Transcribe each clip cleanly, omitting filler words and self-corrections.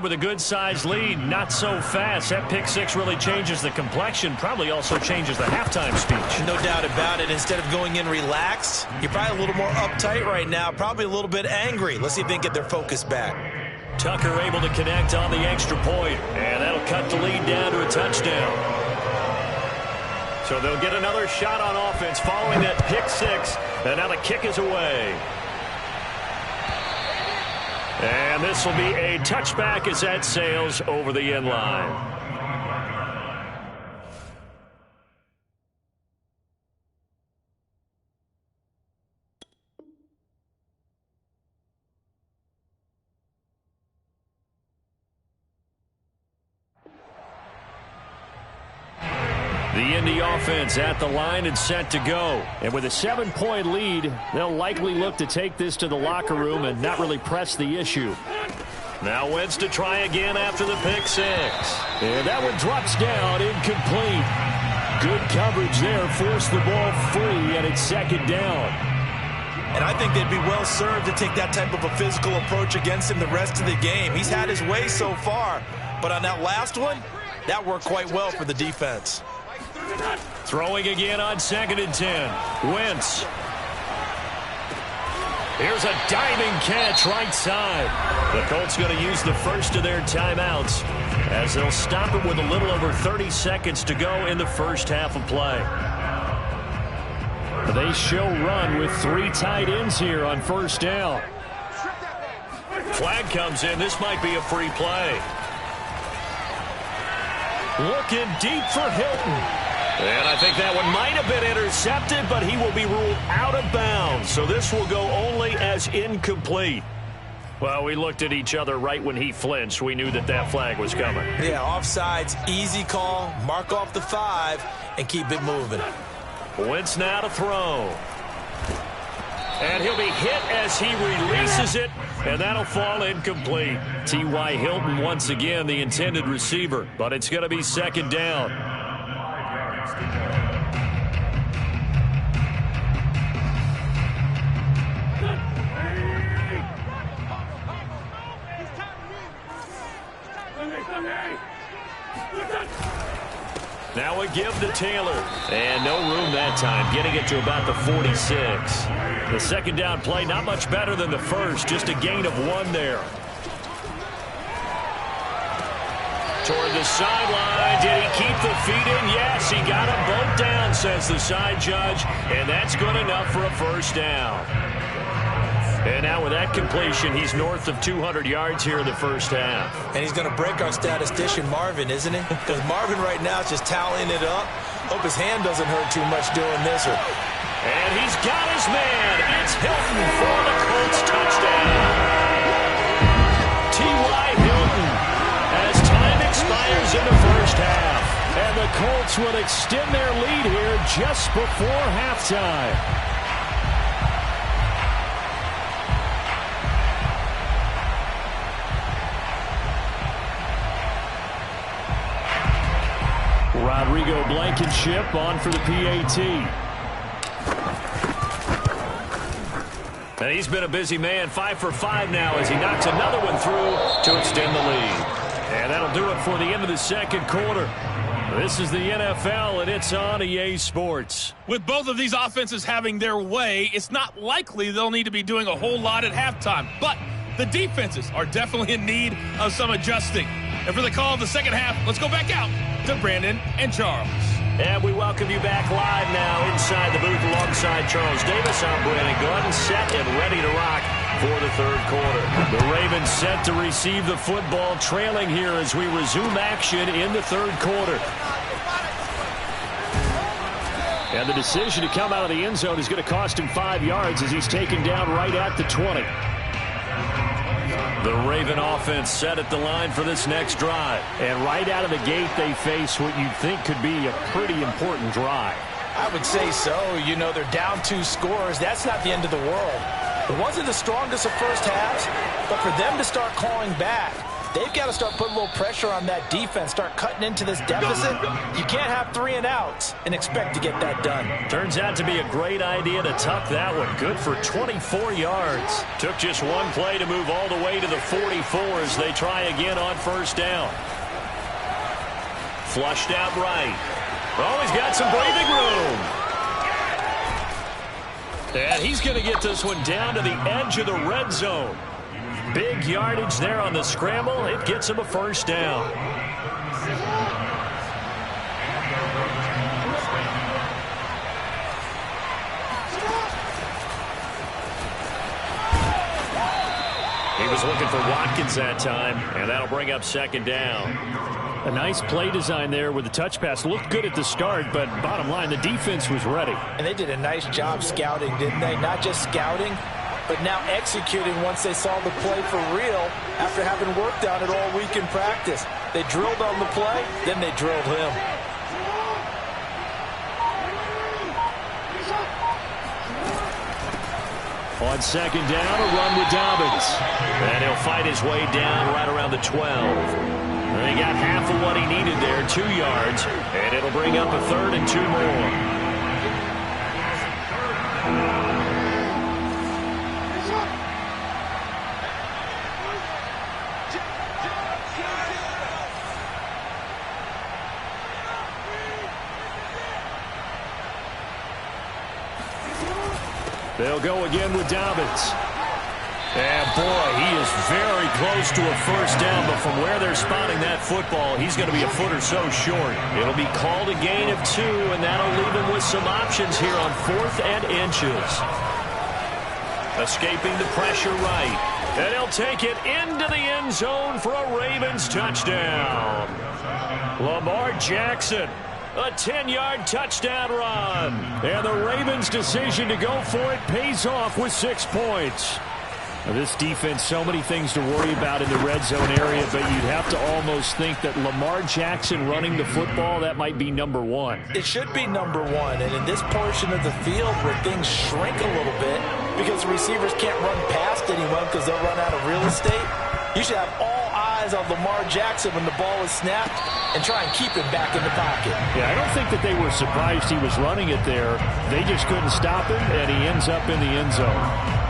With a good-sized lead, not so fast. That pick six really changes the complexion, probably also changes the halftime speech. No doubt about it. Instead of going in relaxed, you're probably a little more uptight right now, probably a little bit angry. Let's see if they can get their focus back. Tucker able to connect on the extra point, and that'll cut the lead down to a touchdown. So they'll get another shot on offense following that pick six, and now the kick is away. And this will be a touchback as that sails over the end line. The Indy offense at the line and set to go. And with a 7-point lead, they'll likely look to take this to the locker room and not really press the issue. Now Wentz to try again after the pick six. And that one drops down, incomplete. Good coverage there, forced the ball free, and it's second down. And I think they'd be well served to take that type of a physical approach against him the rest of the game. He's had his way so far, but on that last one, that worked quite well for the defense. Throwing again on 2nd and 10. Wentz. Here's a diving catch right side. The Colts going to use the first of their timeouts as they'll stop it with a little over 30 seconds to go in the first half of play. They show run with 3 tight ends here on first down. Flag comes in. This might be a free play. Looking deep for Hilton. And I think that one might have been intercepted, but he will be ruled out of bounds. So this will go only as incomplete. Well, we looked at each other right when he flinched. We knew that that flag was coming. Yeah, offsides, easy call. Mark off the 5 and keep it moving. Wentz now to throw. And he'll be hit as he releases it, and that'll fall incomplete. T.Y. Hilton once again the intended receiver, but it's going to be second down. Now a give to Taylor. And no room that time, getting it to about the 46. The second down play, not much better than the first, just a gain of 1 there. Toward the sideline, did he keep the feet in? Yes, he got them both down, says the side judge, and that's good enough for a first down. And now with that completion, he's north of 200 yards here in the first half. And he's going to break our statistician, Marvin, isn't he? Because Marvin right now is just tallying it up. Hope his hand doesn't hurt too much doing this. And he's got his man. It's Hilton for the Colts touchdown. T.Y. Hilton as time expires in the first half. And the Colts will extend their lead here just before halftime. Rodrigo Blankenship on for the PAT. And he's been a busy man, 5 for 5 now as he knocks another one through to extend the lead. And that'll do it for the end of the second quarter. This is the NFL, and it's on EA Sports. With both of these offenses having their way, it's not likely they'll need to be doing a whole lot at halftime. But the defenses are definitely in need of some adjusting. And for the call of the second half, let's go back out to Brandon and Charles. And we welcome you back live now inside the booth alongside Charles Davis. I'm Brandon Gordon, set and ready to rock for the third quarter. The Ravens set to receive the football, trailing here as we resume action in the third quarter. And the decision to come out of the end zone is going to cost him 5 yards as he's taken down right at the 20. The Raven offense set at the line for this next drive. And right out of the gate, they face what you'd think could be a pretty important drive. I would say so. You know, they're down 2 scores. That's not the end of the world. It wasn't the strongest of first halves, but for them to start clawing back, they've got to start putting a little pressure on that defense, start cutting into this deficit. You can't have 3 and outs and expect to get that done. Turns out to be a great idea to tuck that one. Good for 24 yards. Took just one play to move all the way to the 44 as they try again on first down. Flushed out right. Oh, he's got some breathing room. And he's going to get this one down to the edge of the red zone. Big yardage there on the scramble. It gets him a first down. He was looking for Watkins that time, and that'll bring up second down. A nice play design there with the touch pass. Looked good at the start, but bottom line, the defense was ready. And they did a nice job scouting, didn't they? Not just scouting, but now executing once they saw the play for real after having worked on it all week in practice. They drilled on the play, then they drilled him. On second down, a run with Dobbins. And he'll fight his way down right around the 12. He got half of what he needed there, 2 yards, and it'll bring up a 3rd and 2 more. They'll go again with Dobbins. And boy, he is very close to a first down, but from where they're spotting that football, he's going to be a foot or so short. It'll be called a gain of 2, and that'll leave him with some options here on 4th and inches. Escaping the pressure right. And he'll take it into the end zone for a Ravens touchdown. Lamar Jackson. A 10-yard touchdown run. And the Ravens' decision to go for it pays off with 6 points. Now, this defense, so many things to worry about in the red zone area, but you'd have to almost think that Lamar Jackson running the football, that might be number 1. It should be number 1, and in this portion of the field where things shrink a little bit because the receivers can't run past anyone because they'll run out of real estate, you should have all eyes on Lamar Jackson when the ball is snapped and try and keep him back in the pocket. Yeah, I don't think that they were surprised he was running it there. They just couldn't stop him, and he ends up in the end zone.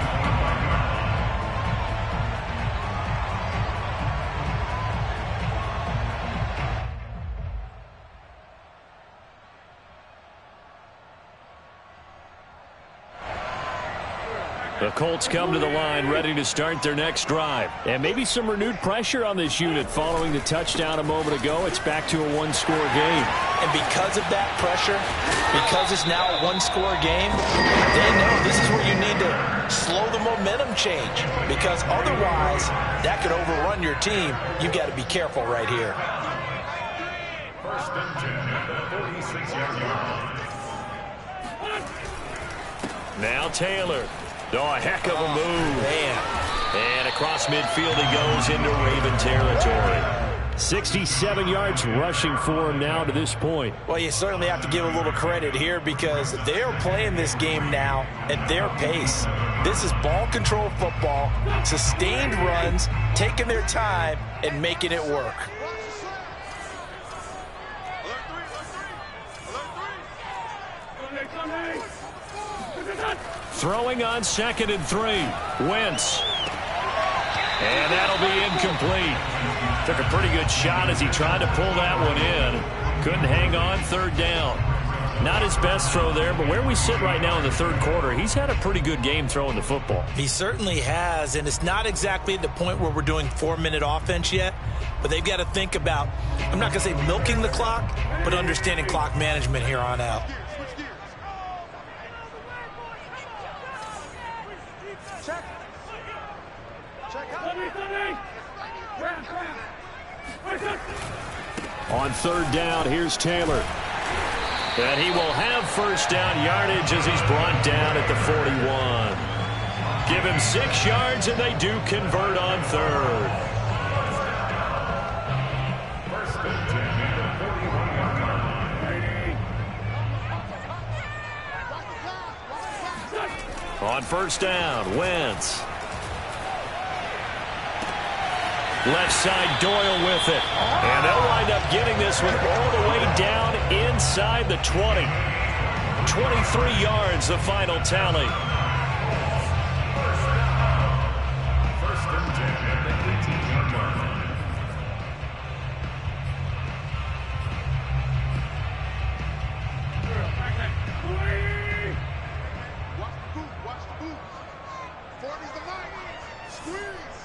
The Colts come to the line ready to start their next drive. And maybe some renewed pressure on this unit following the touchdown a moment ago. It's back to a one-score game. And because of that pressure, because it's now a one-score game, they know this is where you need to slow the momentum change. Because otherwise, that could overrun your team. You've got to be careful right here. First and 10 at the 46-yard line. Now Taylor. Oh, a heck of a move. Man. And across midfield he goes into Raven territory. 67 yards rushing for him now to this point. Well, you certainly have to give a little credit here because they are playing this game now at their pace. This is ball control football, sustained runs, taking their time and making it work. Throwing on 2nd and 3. Wentz. And that'll be incomplete. Took a pretty good shot as he tried to pull that one in. Couldn't hang on, 3rd down. Not his best throw there, but where we sit right now in the 3rd quarter, he's had a pretty good game throwing the football. He certainly has, and it's not exactly at the point where we're doing 4-minute offense yet, but they've got to think about, I'm not going to say milking the clock, but understanding clock management here on out. On 3rd down, here's Taylor. And he will have first down yardage as he's brought down at the 41. Give him 6 yards, and they do convert on 3rd. First and 10 at the 41-yard line. On first down, Wentz. Left side, Doyle with it. And they'll wind up getting this one all the way down inside the 20. 23 yards, the final tally. First and 10 at the 18-yard line. Watch the boot. 40's the line. Squeeze.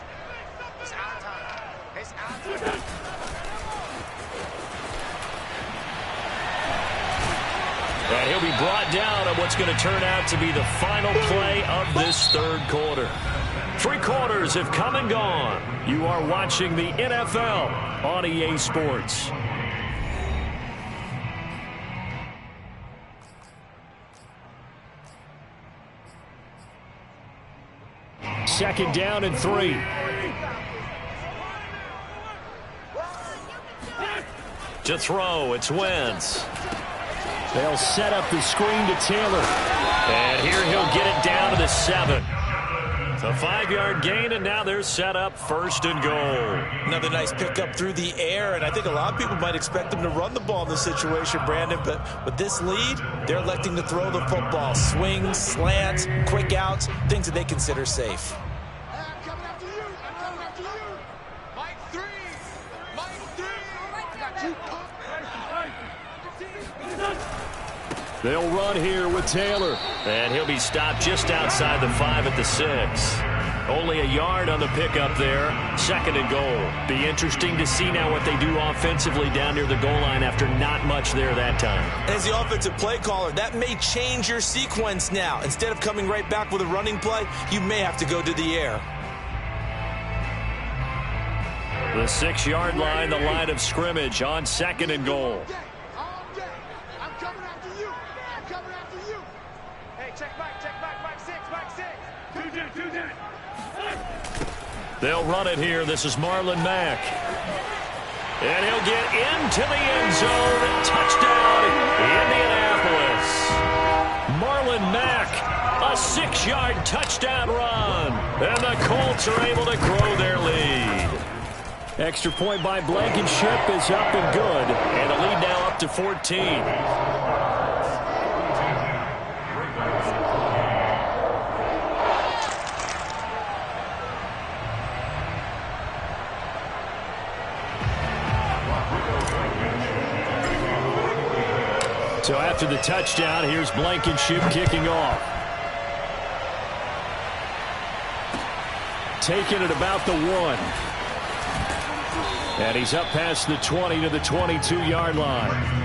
It's our time. It's our time. And he'll be brought down on what's going to turn out to be the final play of this third quarter. 3 quarters have come and gone. You are watching the NFL on EA Sports. Second down and 3. To throw, it's Wentz. They'll set up the screen to Taylor. And here he'll get it down to the 7. It's a 5-yard gain, and now they're set up first and goal. Another nice pickup through the air, and I think a lot of people might expect them to run the ball in this situation, Brandon, but with this lead, they're electing to throw the football. Swings, slants, quick outs, things that they consider safe. I'm coming after you. I'm coming after you. Mike 3. Mike 3. I got you. They'll run here with Taylor. And he'll be stopped just outside the 5 at the 6. Only a yard on the pickup there. Second and goal. Be interesting to see now what they do offensively down near the goal line after not much there that time. As the offensive play caller, that may change your sequence now. Instead of coming right back with a running play, you may have to go to the air. The 6-yard line, the line of scrimmage on second and goal. All day. I'm coming after you. I'm coming after you. Hey, check Mike 6, Mike 6. Two down. They'll run it here. This is Marlon Mack. And he'll get into the end zone. Touchdown, Indianapolis. Marlon Mack, a 6-yard touchdown run. And the Colts are able to grow their lead. Extra point by Blankenship is up and good. And the lead now up to 14. So after the touchdown, here's Blankenship kicking off. Taking it about the 1. And he's up past the 20 to the 22-yard line.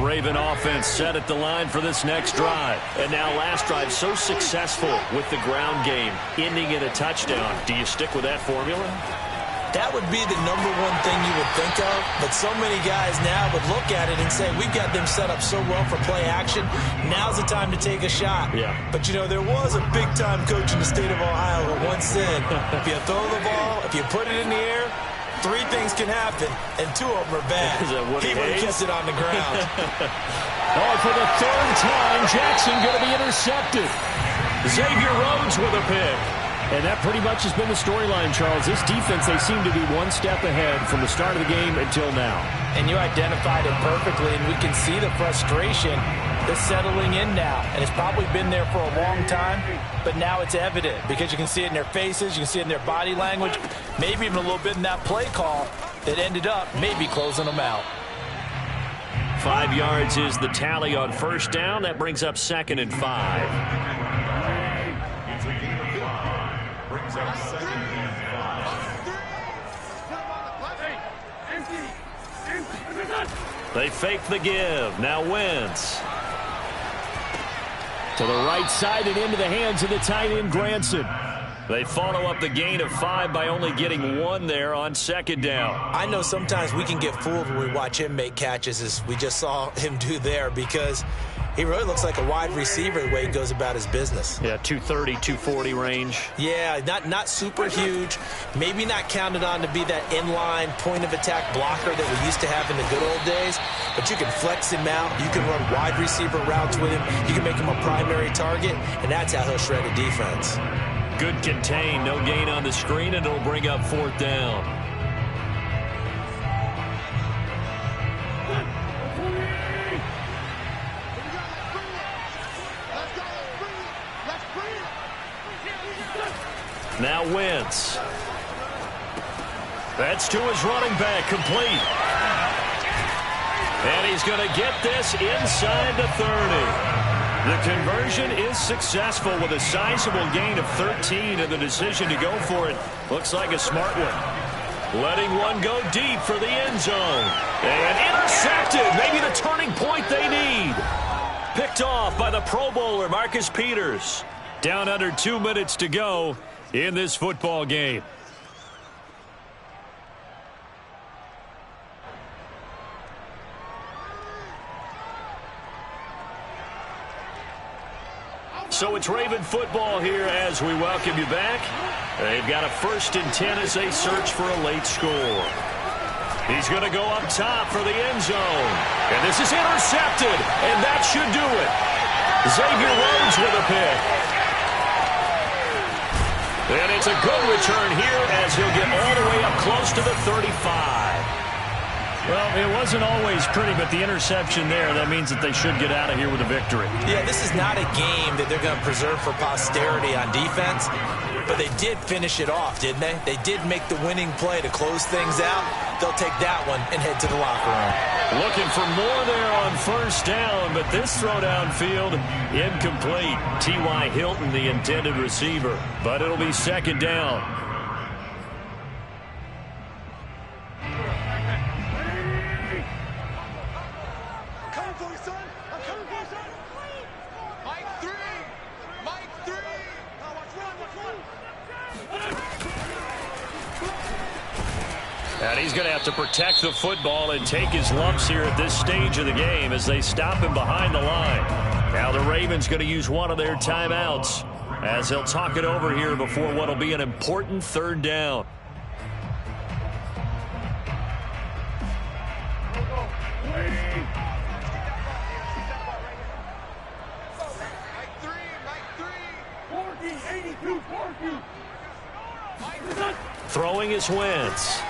Raven offense set at the line for this next drive. And now last drive so successful with the ground game, ending in a touchdown. Do you stick with that formula? That would be the number one thing you would think of, but so many guys now would look at it and say, we've got them set up so well for play action, now's the time to take a shot. Yeah. But, you know, there was a big-time coach in the state of Ohio who once said, if you throw the ball, if you put it in the air, 3 things can happen, and 2 of them are bad. He would have kept it on the ground. Oh, for the 3rd time, Jackson going to be intercepted. Xavier Rhodes with a pick. And that pretty much has been the storyline, Charles. This defense, they seem to be one step ahead from the start of the game until now. And you identified it perfectly, and we can see the frustration that's settling in now. And it's probably been there for a long time, but now it's evident because you can see it in their faces, you can see it in their body language, maybe even a little bit in that play call that ended up maybe closing them out. 5 yards is the tally on first down. That brings up 2nd and 5. It's a gain of 5. Brings up 2nd and 5. They fake the give. Now Wentz. To the right side and into the hands of the tight end, Granson. They follow up the gain of 5 by only getting 1 there on second down. I know sometimes we can get fooled when we watch him make catches, as we just saw him do there, because he really looks like a wide receiver the way he goes about his business. Yeah, 230, 240 range. Yeah, not super huge. Maybe not counted on to be that inline point-of-attack blocker that we used to have in the good old days. But you can flex him out. You can run wide receiver routes with him. You can make him a primary target, and that's how he'll shred a defense. Good contain. No gain on the screen, and it'll bring up 4th down. Now Wentz. That's to his running back, complete. And he's going to get this inside the 30. The conversion is successful with a sizable gain of 13, and the decision to go for it looks like a smart one. Letting one go deep for the end zone. And intercepted. Maybe the turning point they need. Picked off by the Pro Bowler, Marcus Peters. Down under 2 minutes to go in this football game. So it's Raven football here as we welcome you back. They've got a 1st and 10 as they search for a late score. He's going to go up top for the end zone. And this is intercepted, and that should do it. Xavier Rhodes with a pick. And it's a good return here as he'll get all the way up close to the 35. Well, it wasn't always pretty, but the interception there, that means that they should get out of here with a victory. Yeah, this is not a game that they're going to preserve for posterity on defense, but they did finish it off, didn't they? They did make the winning play to close things out. They'll take that one and head to the locker room. Looking for more there on 1st down, but this throw downfield incomplete. T.Y. Hilton, the intended receiver, but it'll be 2nd down. And he's going to have to protect the football and take his lumps here at this stage of the game as they stop him behind the line. Now the Ravens going to use one of their timeouts as they'll talk it over here before what will be an important 3rd down. Throwing is Wentz.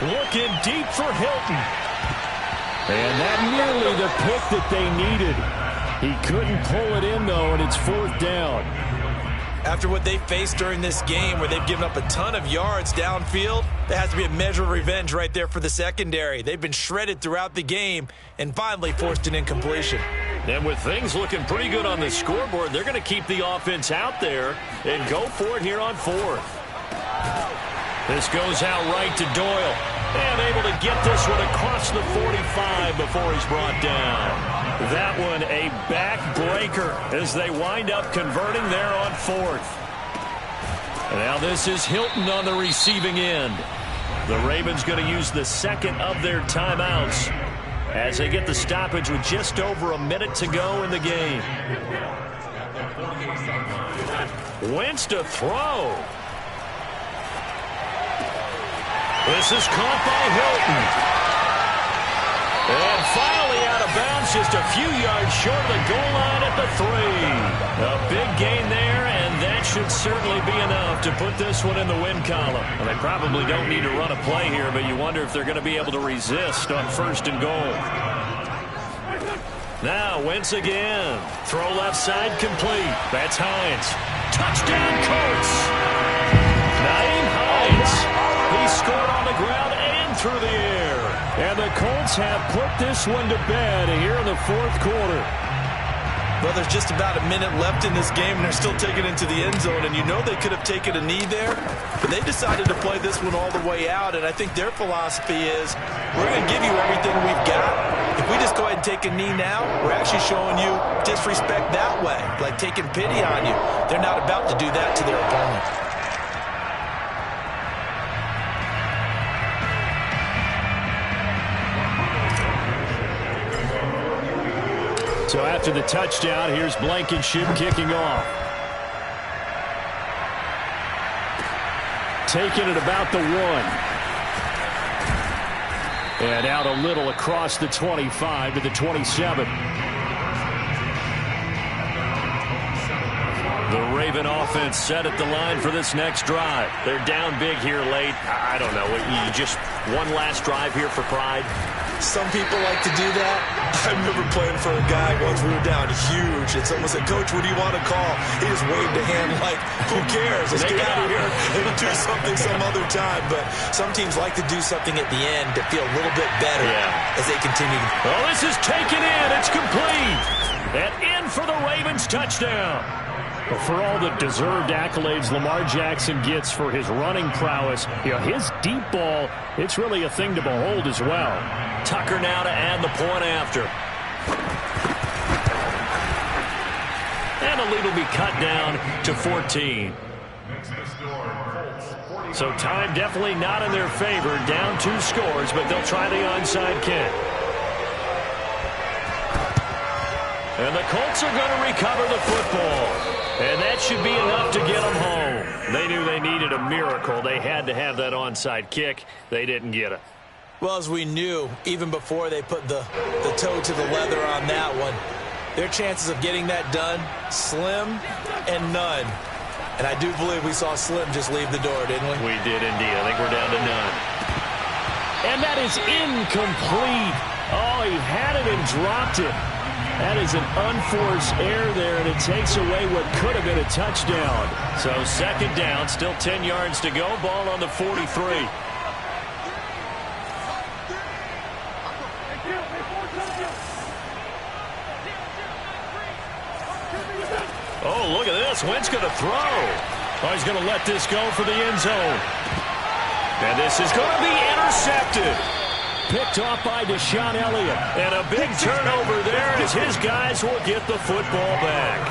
Looking deep for Hilton. And that nearly the pick that they needed. He couldn't pull it in, though, and it's 4th down. After what they faced during this game where they've given up a ton of yards downfield, there has to be a measure of revenge right there for the secondary. They've been shredded throughout the game and finally forced an incompletion. And with things looking pretty good on the scoreboard, they're going to keep the offense out there and go for it here on 4th. This goes out right to Doyle. And able to get this one across the 45 before he's brought down. That one a backbreaker as they wind up converting there on 4th. Now this is Hilton on the receiving end. The Ravens going to use the 2nd of their timeouts as they get the stoppage with just over a minute to go in the game. Wentz to throw. This is caught by Hilton. And finally out of bounds, just a few yards short of the goal line at the 3. A big gain there, and that should certainly be enough to put this one in the win column. Well, they probably don't need to run a play here, but you wonder if they're going to be able to resist on 1st and goal. Now, Wentz again. Throw left side complete. That's Hines. Touchdown, Colts. Naeem Hines. He scored on the ground and through the air. And the Colts have put this one to bed here in the 4th quarter. Well, there's just about a minute left in this game, and they're still taking it to the end zone. And you know they could have taken a knee there, but they decided to play this one all the way out. And I think their philosophy is, we're going to give you everything we've got. If we just go ahead and take a knee now, we're actually showing you disrespect that way, like taking pity on you. They're not about to do that to their opponent. So after the touchdown, here's Blankenship kicking off. Taking it about the 1. And out a little across the 25 to the 27. The Raven offense set at the line for this next drive. They're down big here late. I don't know. You just one last drive here for pride. Some people like to do that. I remember playing for a guy once. We were down huge, and someone said, "Coach, what do you want to call?" He just waved a hand like, who cares? Let's get out of here and do something some other time. But some teams like to do something at the end to feel a little bit better as they continue. Oh, this is taken in. It's complete. And in for the Ravens touchdown. But for all the deserved accolades Lamar Jackson gets for his running prowess, his deep ball, it's really a thing to behold as well. Tucker now to add the point after. And the lead will be cut down to 14. So time definitely not in their favor. Down 2 scores, but they'll try the onside kick. And the Colts are going to recover the football. And that should be enough to get them home. They knew they needed a miracle. They had to have that onside kick. They didn't get it. Well, as we knew, even before they put the toe to the leather on that one, their chances of getting that done, slim and none. And I do believe we saw Slim just leave the door, didn't we? We did indeed. I think we're down to none. And that is incomplete. Oh, he had it and dropped it. That is an unforced error there, and it takes away what could have been a touchdown. So second down, still 10 yards to go. Ball on the 43. Oh, look at this. Wentz going to throw. Oh, he's going to let this go for the end zone. And this is going to be intercepted. Picked off by Deshaun Elliott. And a big turnover there as his guys will get the football back.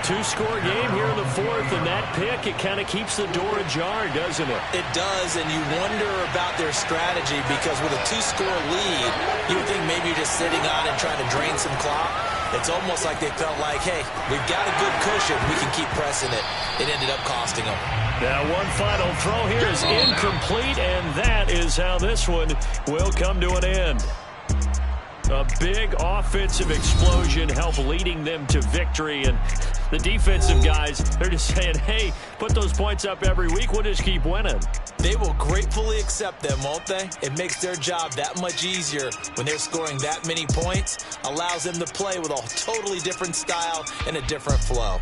2-score game here in the 4th, and that pick, it kind of keeps the door ajar, doesn't it? It does, and you wonder about their strategy because with a 2-score lead, you would think maybe you're just sitting on and trying to drain some clock. It's almost like they felt like, hey, we've got a good cushion. We can keep pressing it. It ended up costing them. Now one final throw here is incomplete, and that is how this one will come to an end. A big offensive explosion helped leading them to victory, and the defensive guys, they're just saying, hey, put those points up every week. We'll just keep winning. They will gratefully accept them, won't they? It makes their job that much easier when they're scoring that many points, allows them to play with a totally different style and a different flow.